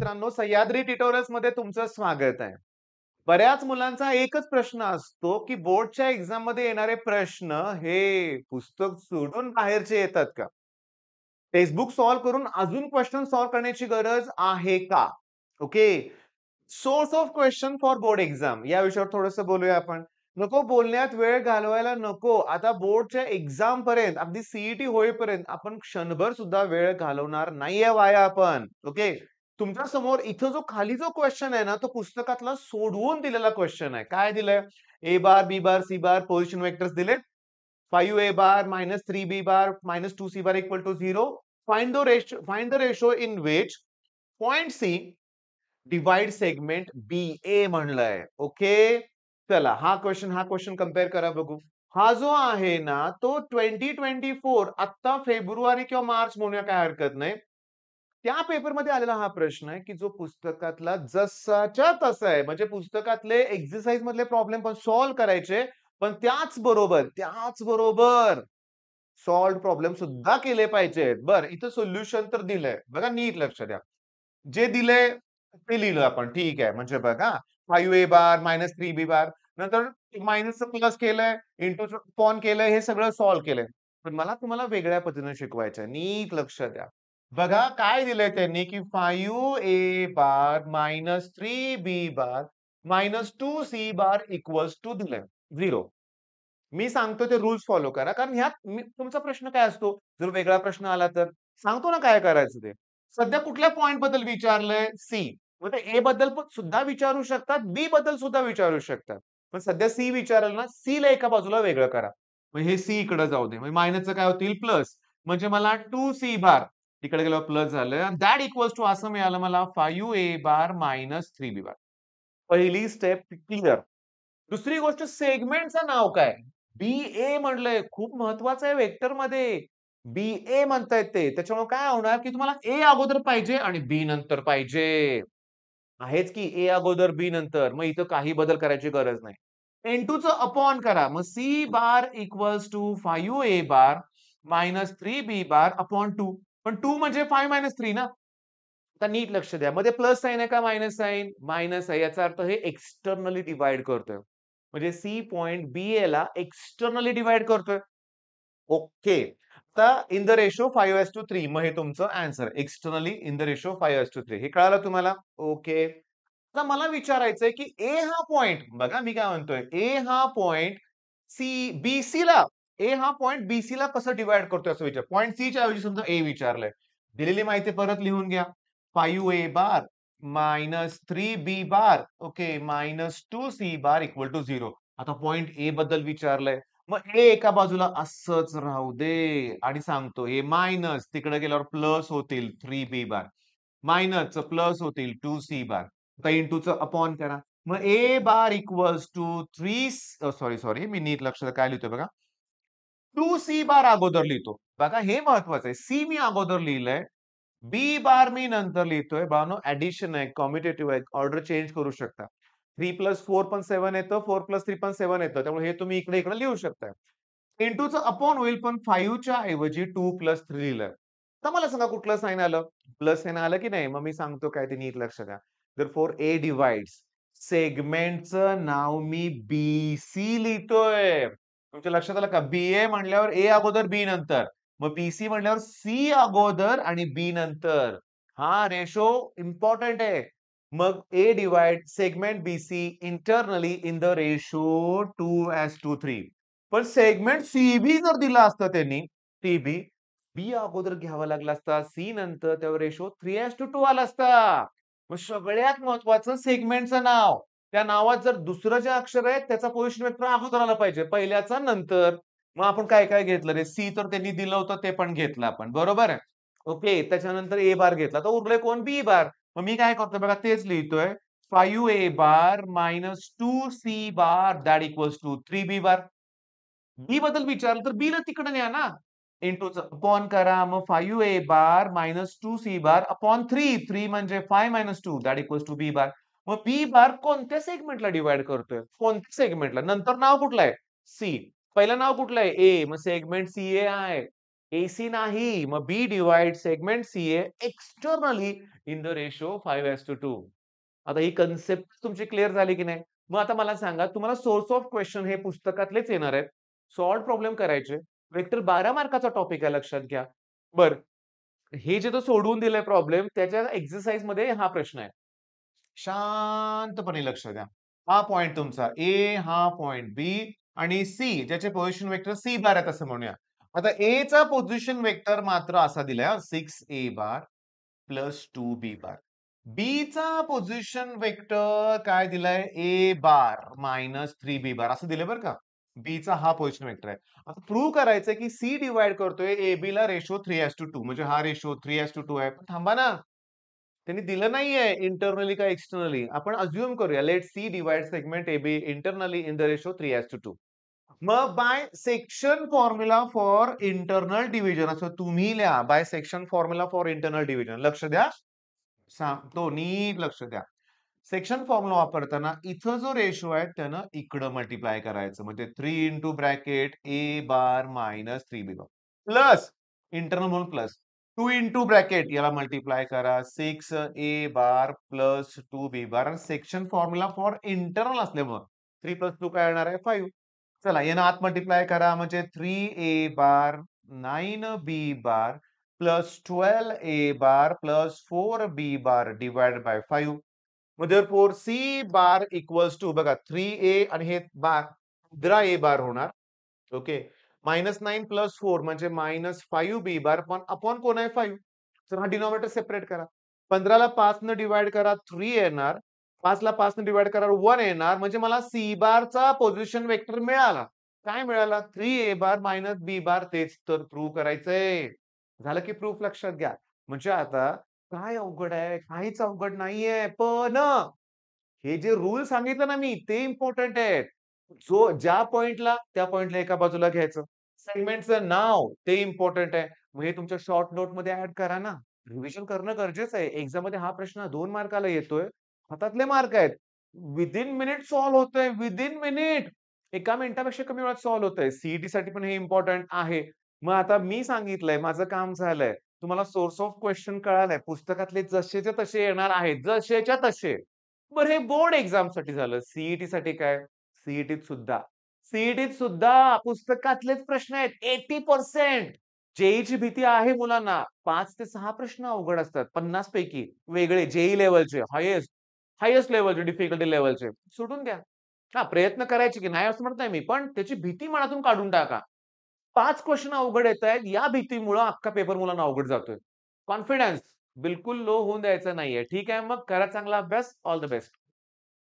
मित्रांनो, सह्याद्री ट्युटोरियल्स मध्ये तुमचं स्वागत आहे. बऱ्याच मुलांचा एकच प्रश्न असतो, की बोर्डच्या एक्झाम मध्ये येणारे प्रश्न हे पुस्तक सोडून बाहेरचे येतात का? टेक्स्टबुक सॉल्व्ह करून अजून क्वेश्चन सॉल्व्ह करण्याची गरज आहे का? Okay. Source of question for board exam या विषयावर थोडंसं बोलूया आपण. नको बोलण्यात वेळ घालवायला नको. आता बोर्डच्या एक्झाम पर्यंत अगदी सीईटी होईपर्यंत आपण क्षणभर सुद्धा वेळ घालवणार नाहीये वाया आपण. ओके. तुमच्या समोर इथं जो खाली जो क्वेश्चन आहे ना, तो पुस्तकातला सोडवून दिलेला क्वेश्चन आहे. काय दिलंय? ए बार, बी बार, सी बार पोझिशन वेक्टर्स दिलेत. 5a bar minus 3b bar minus 2c bar equal to 0. Find the ratio in which point C divide segment BA म्हणलंय. ओके. चला हा क्वेश्चन कम्पेअर करा बघू. हा जो आहे ना तो 2024 आता फेब्रुवारी किंवा मार्च म्हणूया काय हरकत नाही. त्या पेपरमध्ये आलेला हा प्रश्न आहे, की जो पुस्तकातला जसाच्या तसा आहे. म्हणजे पुस्तकातले एक्सरसाइज मधले प्रॉब्लेम पण सॉल्व्ह करायचे, पण त्याच बरोबर सॉल्व्ड प्रॉब्लेम सुद्धा केले पाहिजेत. बरं, इथं सोल्युशन तर दिलंय. बघा नीट लक्ष द्या. जे दिलंय ते लिहिलं आपण. ठीक आहे. म्हणजे बघा 5a बार मायनस 3b बार नंतर मायनसचं प्लस केलंय, इंटूचं अपॉन केलंय, हे सगळं सॉल्व्ह केलंय. पण मला तुम्हाला वेगळ्या पद्धतीने शिकवायचंय. नीट लक्ष द्या. बघा काय दिलंय त्यांनी, की 5a bar minus 3b bar minus 2c bar equals to दिलंय 0. मी सांगतो ते रूल्स फॉलो करा. कारण ह्यात तुमचा प्रश्न काय असतो, जर वेगळा प्रश्न आला तर? सांगतो ना काय करायचं ते. सध्या कुठल्या पॉइंट बद्दल विचारलंय? सी. मग ए बद्दल पण सुद्धा विचारू शकतात, बी बद्दल सुद्धा विचारू शकतात. पण सध्या सी विचारलं ना, सी ला एका बाजूला वेगळं करा. मग हे सी इकडे जाऊ दे. म्हणजे मायनसचं काय होतील प्लस. म्हणजे मला 2c बार इकडे गेल्यावर प्लस झालं. दॅट इक्वल्स टू असं मिळालं मला 5a बार मायनस 3b बार. पहिली स्टेप क्लिअर. दुसरी गोष्ट सेगमेंटचं नाव काय? बी-ए म्हणलंय. खूप महत्वाचं आहे व्हेक्टरमध्ये. बी-ए म्हणतायत ते. त्याच्यामुळे काय होणार, की तुम्हाला ए अगोदर पाहिजे आणि बी नंतर पाहिजे. आहेच की ए अगोदर बी नंतर. मग इथं काही बदल करायची गरज नाही. N2 चं अपॉन करा. मग C bar equals to 5a bar minus 3b bar upon 2. पण 2 म्हणजे 5 मायनस 3 ना. आता नीट लक्ष द्या. मध्ये प्लस साइन आहे का मायनस साइन? मायनस आहे. याचा अर्थ हे एक्स्टर्नली डिव्हाईड करतोय. म्हणजे सी पॉइंट बी ला एक्स्टर्नली डिव्हाईड करतोय. ओके. आता इन द रेशो 5:3 मग हे तुमचं answer externally in the ratio 5:3 हे कळालं तुम्हाला? ओके. आता मला विचारायचंय की ए हा पॉइंट बघा मी काय म्हणतोय ए हा पॉइंट बीसी ला ए हा पॉइंट बीसी ला कसं डिवाइड करतोय असं विचार पॉइंट सी च्या ऐवजी समजा ए विचारलंय. दिलेली माहिती परत लिहून घ्या. 5a bar minus 3b bar okay minus 2c bar equal to 0. आता पॉइंट ए बद्दल विचारलंय. मग ए एका बाजूला असंच राहू दे आणि सांगतो हे मायनस तिकडे गेल्यावर प्लस होतील 3b बार मायनस प्लस होतील 2c बार. आता इंटूचं अपॉन करा. मग ए बार इक्वल्स टू 3 सॉरी सॉरी मी नीट लक्षात काय लिहितोय बघा. 2c बार अगोदर लिहितो. बघा हे महत्वाचं आहे. सी मी अगोदर लिहिलंय. बी बार मी नंतर लिहितोय. बानो ॲडिशन आहे, कॉम्युटेटिव्ह आहे. ऑर्डर चेंज करू शकता. 3 प्लस 4 पण 7 येतं. 4 प्लस 3 पण 7 येतं. त्यामुळे हे तुम्ही इकडे-इकडे लिहू शकता. इंटूचं अपॉन होईल पण 5 च्या ऐवजी 2 प्लस 3 लिहिलंय. तर मला सांगा कुठलं साइन आलं? प्लस साइन आलं की नाही? मग मी सांगतो काय ते नीट लक्ष द्या. देअरफॉर ए डिव्हाइड्स सेगमेंटचं नाव मी बीसी लिहितोय. तुमच्या लक्षात आलं का? बीए म्हणल्यावर ए अगोदर बी नंतर. मग बीसी म्हणल्यावर सी अगोदर आणि बी नंतर. हा रेशो इम्पॉर्टंट आहे. मग A divide segment BC internally in the ratio 2:3. पण सेगमेंट सीबी जर दिला असता त्यांनी टीबी बी अगोदर घ्यावा लागला असता सी नंतर त्यावर रेशो 3:2 आला असता. मग सगळ्यात महत्वाचं सेगमेंटचं नाव. त्या नावात जर दुसरं जे अक्षर आहे त्याचा पोझिशन वेक्टर अगोदर आला पाहिजे. पहिल्याचा नंतर. मग आपण काय काय घेतलं रे? सी तर त्यांनी दिलं होतं ते पण घेतलं आपण. बरोबर आहे? ओके. त्याच्यानंतर ए बार घेतला. तर उरले कोण? बी बार. मग मी काय करतोय बघा तेच लिहितोय. 5a bar minus 2c bar that equals to 3b bar. B बद्दल विचारलं तर बी ला तिकडे न्या ना. इंटूचं अपॉन करा. मग 5a bar minus 2c bar upon 3. 3 म्हणजे 5 minus 2 that equals to B bar. मग बी बार कोणत्या सेगमेंटला डिव्हाईड करतोय? कोणत्या सेगमेंटला? नंतर नाव कुठलं आहे? सी. पहिलं नाव कुठलं आहे? ए. मग सेगमेंट सीए आहे. AC नाही. मग B divide segment CA externally in the ratio 5:2. आता ही कन्सेप्ट तुमची क्लिअर झाली की नाही? मग आता मला सांगा, तुम्हाला सोर्स ऑफ क्वेशन हे पुस्तकातलेच येणार आहेत. सॉल्व्ह प्रॉब्लेम करायचे. वेक्टर 12 मार्काचा टॉपिक आहे लक्षात घ्या. बरं, हे जे तो सोडवून दिलंय प्रॉब्लेम त्याच्या एक्सरसाइजमध्ये हा प्रश्न आहे. शांतपणे लक्ष द्या. हा पॉइंट तुमचा A, हा पॉइंट B आणि C ज्याचे पोझिशन वेक्टर C बार आहेत असं म्हणूया. आता A चा पोझिशन वेक्टर मात्र असा दिलाय हां, 6A बार प्लस 2B बार. B चा पोझिशन वेक्टर काय दिलाय? A बार मायनस 3B बार असं दिलंय बरं का. B चा हा पोझिशन वेक्टर आहे. आता प्रूव्ह करायचंय की C डिव्हाईड करतोय AB ला रेशो 3:2 म्हणजे हा रेशो 3:2 आहे. पण थांबा ना. त्यांनी दिलं नाहीये इंटरनली का एक्सटर्नली. आपण अझ्युम करूया. Let see divide segment AB internally in the ratio 3:2. मग by section formula for internal division असं तुम्ही लिहा. By section formula for internal division. लक्ष द्या. सांगतो नीट लक्ष द्या. सेक्शन फॉर्म्युला वापरताना इथं जो रेशो आहे त्यानं इकडं मल्टिप्लाय करायचं. म्हणजे 3 into bracket A bar minus 3B bar plus internal म्हणून प्लस 2 इंटू ब्रॅकेट याला मल्टिप्लाय करा 6A बार प्लस 2B बार आणि सेक्शन फॉर्म्युला फॉर इंटरनल असल्यामुळं 3 प्लस 2 काय येणार आहे 5. चला यानं आत मल्टिप्लाय करा म्हणजे 3A bar 9B bar plus 12A bar plus 4B bar divided by 5. मग therefore C bar equals to बघा 3A आणि हे बार 15A बार होणार. ओके. -9 प्लस 4 म्हणजे -5B बार पण अपॉन कोण आहे 5. तर हा डिनॉमिनेटर सेपरेट करा. 15 ला 5 न डिव्हाईड करा 3 येणार. 5 ला 5 न डिव्हाईड करा 1 येणार. म्हणजे मला सी बारचा पोझिशन वेक्टर मिळाला. काय मिळाला? 3A बार मायनस B बार तेच तर प्रूव्ह करायचंय. झालं की प्रूफ लक्षात घ्या. म्हणजे आता काय अवघड आहे? काहीच अवघड नाहीये. पण हे जे रूल सांगितलं ना मी ते इम्पोर्टंट आहेत. जो ज्या त्या पॉइंटला एका बाजूला घ्यायचं. सेगमेंटचं नाव ते इम्पोर्टंट आहे. मग हे तुमच्या शॉर्ट नोटमध्ये ॲड करा ना. रिव्हिजन करणं गरजेचं आहे. एक्झाममध्ये हा प्रश्न 2 मार्काला येतोय. हातातले मार्क आहेत. विथिन मिनिट सॉल्व्ह होतंय. Within minute. एका मिनिटापेक्षा कमी वेळात सॉल्व्ह होतंय. साठी पण हे इम्पोर्टंट आहे. मग आता मी सांगितलंय, माझं काम झालंय. तुम्हाला सोर्स ऑफ क्वेशन कळालाय. पुस्तकातले जसेच्या तसे येणार आहेत. जसेच्या तसे. बरं हे बोर्ड एक्झामसाठी झालं. साठी काय? सीईटीत सुद्धा पुस्तकातलेच प्रश्न आहेत. 80% जेईची भीती आहे मुलांना. 5 ते 6 प्रश्न अवघड असतात 50 पैकी वेगळे जेईई लेव्हलचे हायेस्ट लेव्हलचे डिफिकल्टी लेव्हलचे. सोडून द्या. हां, प्रयत्न करायचे की नाही असं म्हणत नाही मी. पण त्याची भीती मनातून काढून टाका. 5 क्वेशन अवघड येतायत. या भीतीमुळं अख्खा पेपर मुलांना अवघड जातोय. कॉन्फिडन्स बिलकुल लो होऊन द्यायचा नाहीये. ठीक आहे मग करा चांगला अभ्यास. All the best.